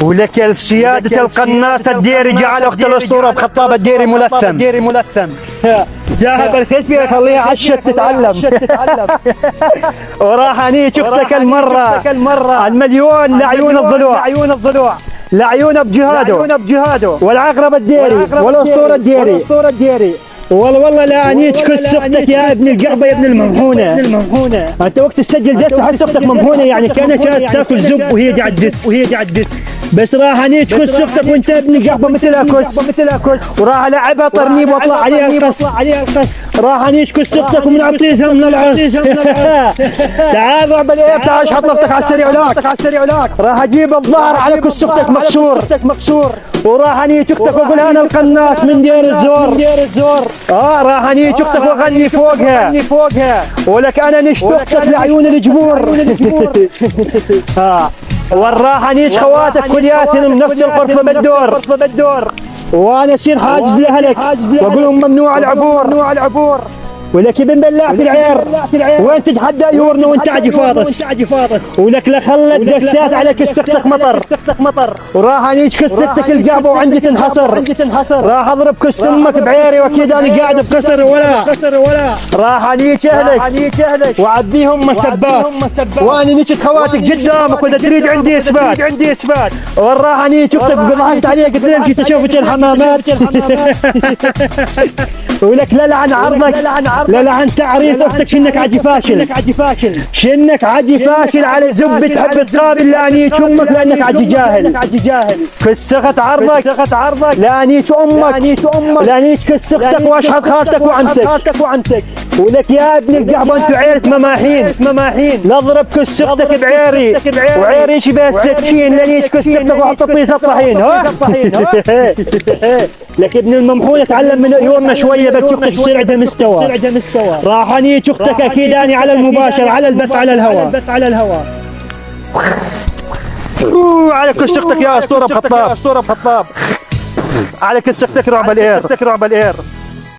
ولك سيادة القناص الديري جعل أخت الأسطورة بخطاب الديري ملثم. يا هبل خلفي خليها عشت تتعلم. وراح أنيك أختك المرة المليون لعيون الضلوع لعيون بجهاده والعقرب الديري والأسطورة الديري. والله لا انيك كس اختك يا ابن القربه يا ابن الممهونه. انت وقت تسجل دس احس اختك ممهونه يعني كانت تاكل زب وهي قاعد تدس. بس راح انيك كس اختك وانت ابن القربه مثلها كس وراح العبها ترنيب واطلع عليها القص. راح انيك كس اختك ومن عطيزها من العص. تعال رعب الايه تعال اشحط لفتك على السريع ولاك. راح اجيب الظهر على كس اختك مكسور. وراح انيك اختك واقول انا القناص من دير الزور. راح انيك اختك واغني فوقها ولك انا نشت اختك لعيون الجبور. وراح انيك خواتك كلياتهم نفس الغرفه بالدور. وانا اصير حاجز لاهلك واقول لهم ممنوع العبور. ولك ابن بلاعة العير وين تتحدى يورنا وانت عجي فاطس. ولك لخلت قسات على كسختك مطر. وراح انيك كسختك القعبه وعندي تنحصر. راح اضرب كس امك بعيري واكيد انا قاعد بكسر ولا. راح انيك اهلك وعبيهم مسبات. وانا نيك خواتك قدامك ولا تريد عندي اثبات. وراح انيك اختك وضحكت عليها قلت لها جيت اشوفك الحمامات. ولك للعن عرضك للعن تعريس اختك شنك عجي فاشل على زب تحب تقابل لانيك امك لانك عجي جاهل. كسخت عرضك لانيك امك لانيك كسختك واشحط خالتك وعمتك. ولك يا ابن القحبه انتو عيلة مماحين نضرب كسختك بعيري وعيري شبه السكين لانيك كسختك وحط طيس الطحين. لك ابن الممحون اتعلم من عيوننا شويه بتشوفتك تصير عندها مستوى. راح انيك اختك اكيد اني على المباشر على البث على الهواء. على كسختك يا اسطوره بخطاب على كسختك رعب الاير.